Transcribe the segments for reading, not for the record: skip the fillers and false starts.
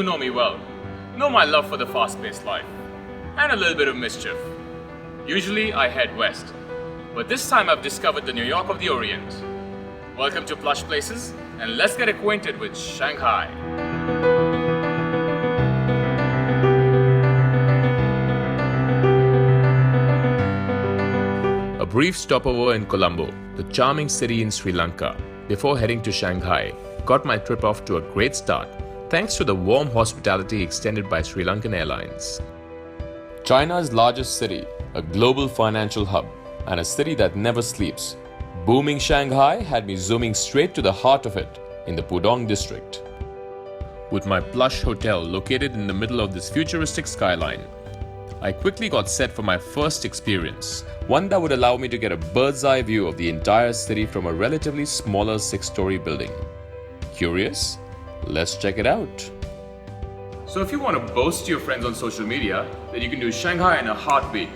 know me well know my love for the fast-paced life and a little bit of mischief. Usually I head west, but this time I've discovered the New York of the Orient. Welcome to Plush Places, and let's get acquainted with Shanghai. A brief stopover in Colombo, the charming city in Sri Lanka, before heading to Shanghai, got my trip off to a great start thanks to the warm hospitality extended by Sri Lankan Airlines. China's largest city, a global financial hub, and a city that never sleeps, booming Shanghai had me zooming straight to the heart of it in the Pudong district. With my plush hotel located in the middle of this futuristic skyline, I quickly got set for my first experience, one that would allow me to get a bird's eye view of the entire city from a relatively smaller 6-story building. Curious? Let's check it out. So if you want to boast to your friends on social media that you can do Shanghai in a heartbeat,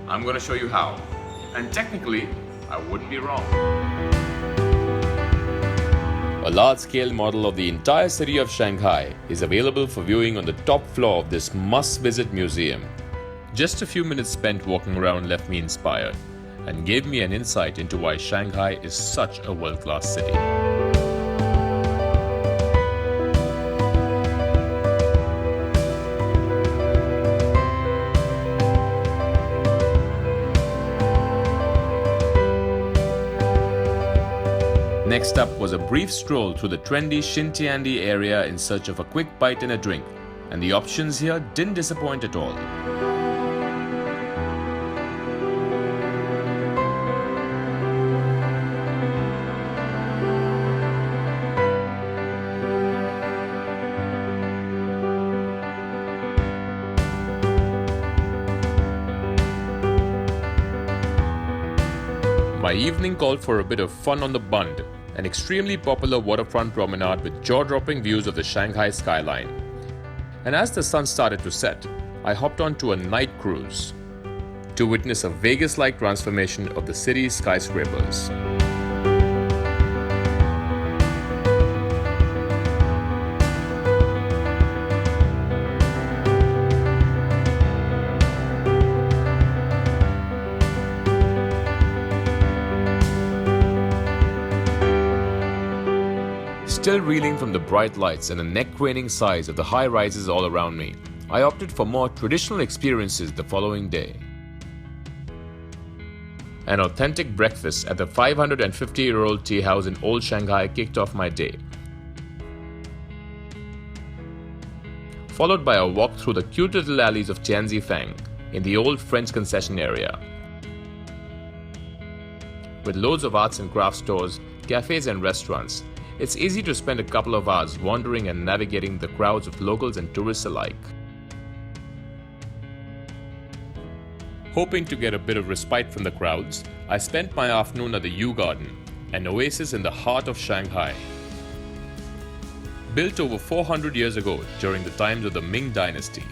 I'm going to show you how. And technically, I wouldn't be wrong. A large-scale model of the entire city of Shanghai is available for viewing on the top floor of this must-visit museum. Just a few minutes spent walking around left me inspired and gave me an insight into why Shanghai is such a world-class city. Next up was a brief stroll through the trendy Xintiandi area in search of a quick bite and a drink, and the options here didn't disappoint at all. My evening called for a bit of fun on the Bund, an extremely popular waterfront promenade with jaw-dropping views of the Shanghai skyline. And as the sun started to set, I hopped onto a night cruise to witness a Vegas-like transformation of the city's skyscrapers. Still reeling from the bright lights and the neck-craning size of the high-rises all around me, I opted for more traditional experiences the following day. An authentic breakfast at the 550-year-old tea house in Old Shanghai kicked off my day, followed by a walk through the cute little alleys of Tianzifang in the old French concession area. With loads of arts and crafts stores, cafes and restaurants, it's easy to spend a couple of hours wandering and navigating the crowds of locals and tourists alike. Hoping to get a bit of respite from the crowds, I spent my afternoon at the Yew Garden, an oasis in the heart of Shanghai. Built over 400 years ago during the times of the Ming Dynasty.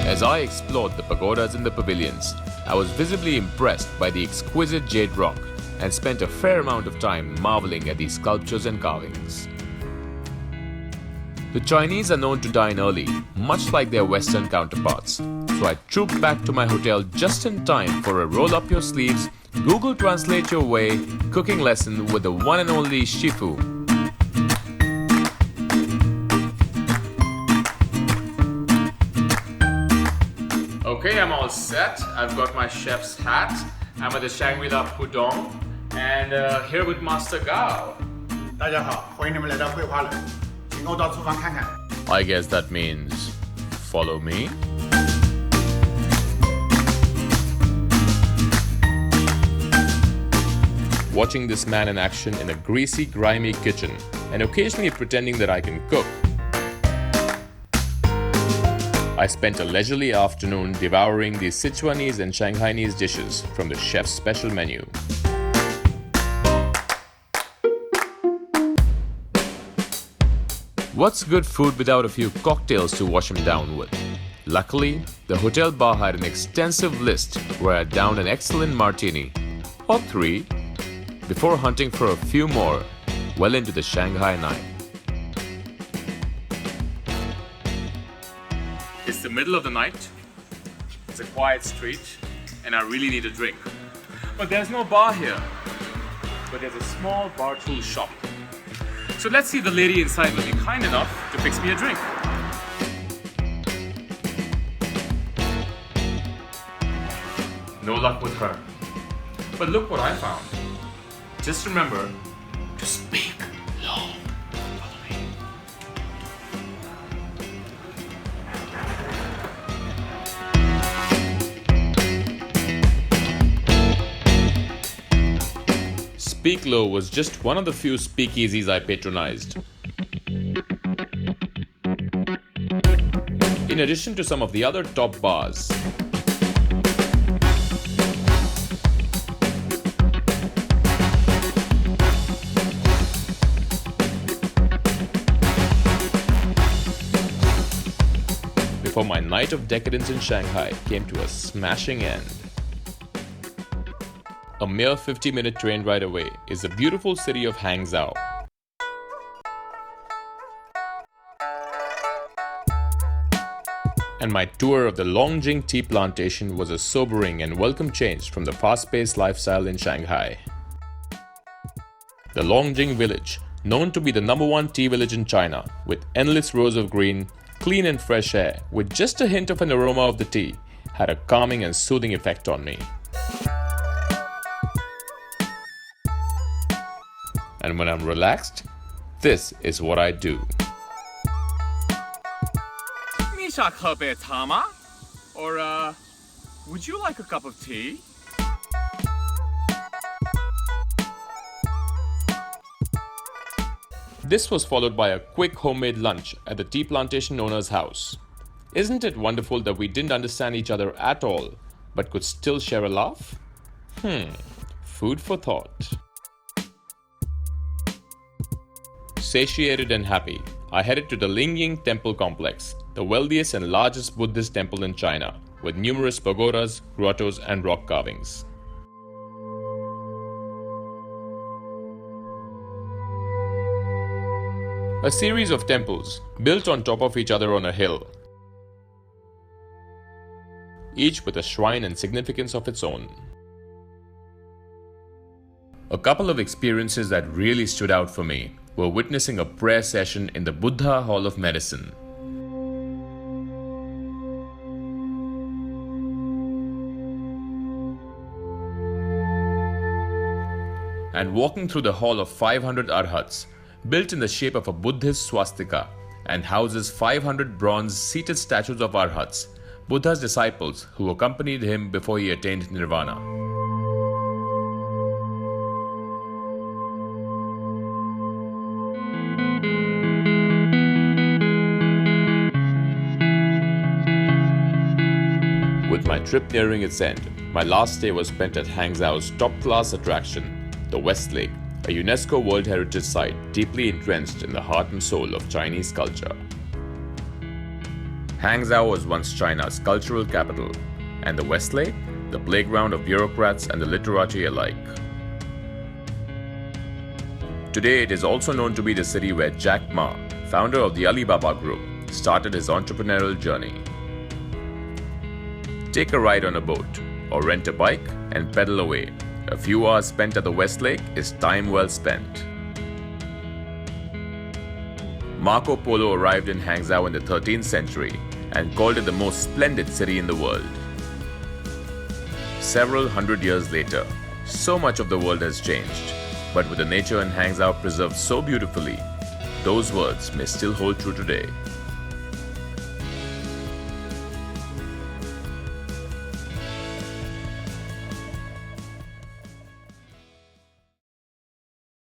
As I explored the pagodas and the pavilions, I was visibly impressed by the exquisite jade rock and spent a fair amount of time marveling at these sculptures and carvings. The Chinese are known to dine early, much like their Western counterparts, so I trooped back to my hotel just in time for a roll-up-your-sleeves, Google Translate your way cooking lesson with the one and only Shifu. Okay, I'm all set. I've got my chef's hat. I'm at the Shangri-La Pudong, and here with Master Gao. 大家好，欢迎你们来到桂花楼，请跟我到厨房看看。 I guess that means follow me. Watching this man in action in a greasy, grimy kitchen, and occasionally pretending that I can cook, I spent a leisurely afternoon devouring these Sichuanese and Shanghainese dishes from the chef's special menu. What's good food without a few cocktails to wash him down with? Luckily, the hotel bar had an extensive list where I downed an excellent martini, or three, before hunting for a few more well into the Shanghai night. It's the middle of the night, it's a quiet street, and I really need a drink. But there's no bar here, but there's a small bar tool shop. So let's see if the lady inside will be kind enough to fix me a drink. No luck with her. But look what I found. Just remember to speak low. Follow me. Speak Low was just one of the few speakeasies I patronized. In addition to some of the other top bars. Before my night of decadence in Shanghai came to a smashing end. A mere 50-minute train ride away is the beautiful city of Hangzhou. And my tour of the Longjing tea plantation was a sobering and welcome change from the fast-paced lifestyle in Shanghai. The Longjing village, known to be the #1 tea village in China, with endless rows of green, clean and fresh air with just a hint of an aroma of the tea, had a calming and soothing effect on me. And when I'm relaxed, this is what I do. Or, would you like a cup of tea? This was followed by a quick homemade lunch at the tea plantation owner's house. Isn't it wonderful that we didn't understand each other at all, but could still share a laugh? Food for thought. Satiated and happy, I headed to the Lingying Temple Complex, the wealthiest and largest Buddhist temple in China, with numerous pagodas, grottos, and rock carvings. A series of temples built on top of each other on a hill, each with a shrine and significance of its own. A couple of experiences that really stood out for me were witnessing a prayer session in the Buddha Hall of Medicine. And walking through the hall of 500 arhats, built in the shape of a Buddhist swastika and houses 500 bronze seated statues of arhats, Buddha's disciples who accompanied him before he attained nirvana. With my trip nearing its end, my last day was spent at Hangzhou's top-class attraction, the West Lake, a UNESCO World Heritage Site deeply entrenched in the heart and soul of Chinese culture. Hangzhou was once China's cultural capital, and the West Lake, the playground of bureaucrats and the literati alike. Today, it is also known to be the city where Jack Ma, founder of the Alibaba Group, started his entrepreneurial journey. Take a ride on a boat, or rent a bike and pedal away. A few hours spent at the West Lake is time well spent. Marco Polo arrived in Hangzhou in the 13th century and called it the most splendid city in the world. Several hundred years later, so much of the world has changed, but with the nature in Hangzhou preserved so beautifully, those words may still hold true today.